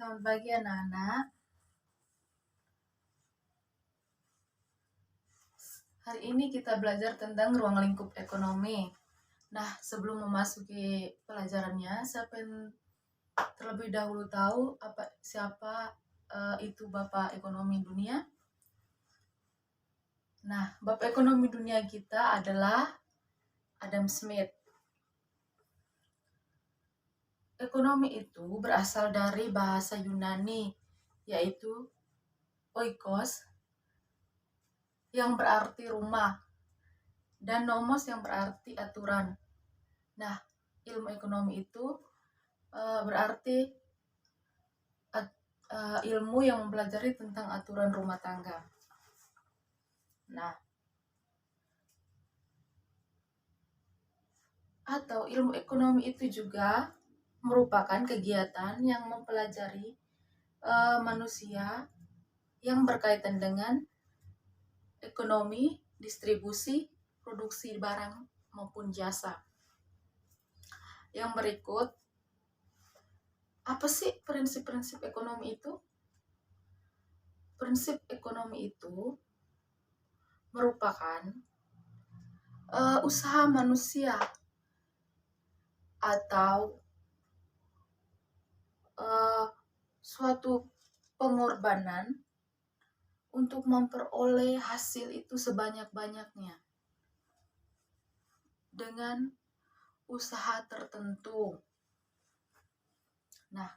Selamat pagi anak-anak. Hari ini kita belajar tentang ruang lingkup ekonomi. Nah, sebelum memasuki pelajarannya, siapa yang terlebih dahulu tahu siapa itu Bapak Ekonomi Dunia? Nah, Bapak Ekonomi Dunia kita adalah Adam Smith. Ekonomi itu berasal dari bahasa Yunani, yaitu oikos, yang berarti rumah, dan nomos yang berarti aturan. Nah, ilmu ekonomi itu berarti ilmu yang mempelajari tentang aturan rumah tangga. Nah, atau ilmu ekonomi itu juga merupakan kegiatan yang mempelajari manusia yang berkaitan dengan ekonomi, distribusi, produksi barang maupun jasa. Yang berikut, apa sih prinsip-prinsip ekonomi itu? Prinsip ekonomi itu merupakan usaha manusia atau suatu pengorbanan untuk memperoleh hasil itu sebanyak-banyaknya dengan usaha tertentu. Nah,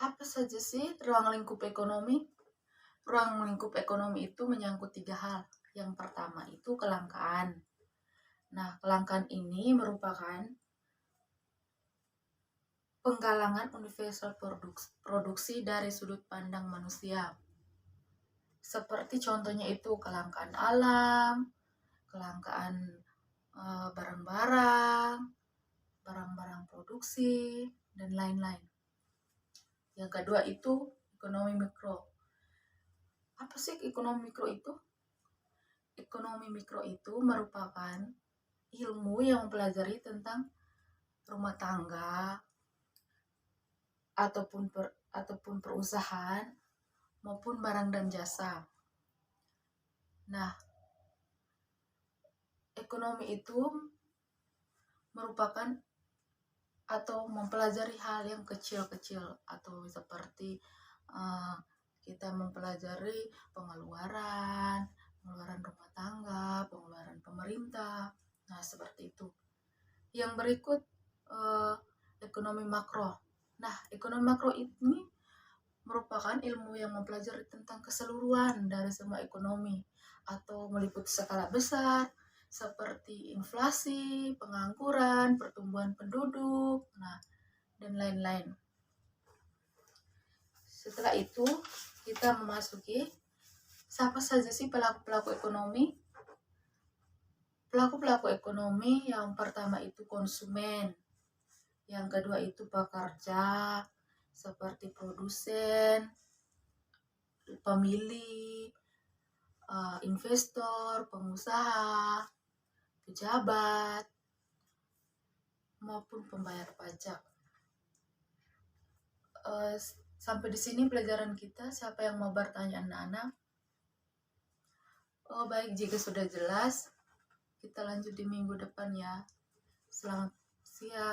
apa saja sih ruang lingkup ekonomi? Ruang lingkup ekonomi itu menyangkut 3 hal. Yang pertama itu kelangkaan. Nah, kelangkaan ini merupakan penggalangan universal produksi dari sudut pandang manusia. Seperti contohnya itu kelangkaan alam, kelangkaan barang-barang, barang-barang produksi, dan lain-lain. Yang kedua itu ekonomi mikro. Apa sih ekonomi mikro itu? Ekonomi mikro itu merupakan ilmu yang mempelajari tentang rumah tangga ataupun perusahaan maupun barang dan jasa. Nah, ekonomi itu merupakan atau mempelajari hal yang kecil-kecil atau seperti kita mempelajari pengeluaran rumah tangga, pengeluaran pemerintah. Nah, seperti itu. Yang berikut ekonomi makro. Nah, ekonomi makro ini merupakan ilmu yang mempelajari tentang keseluruhan dari semua ekonomi atau meliputi skala besar seperti inflasi, pengangguran, pertumbuhan penduduk, dan lain-lain. Setelah itu, kita memasuki siapa saja sih pelaku-pelaku ekonomi? Pelaku-pelaku ekonomi yang pertama itu konsumen, yang kedua itu pekerja, seperti produsen, pemilih, investor, pengusaha, pejabat, maupun pembayar pajak. Sampai di sini pelajaran kita. Siapa yang mau bertanya anak-anak? Oh baik, jika sudah jelas, kita lanjut di minggu depan ya. Selamat siang.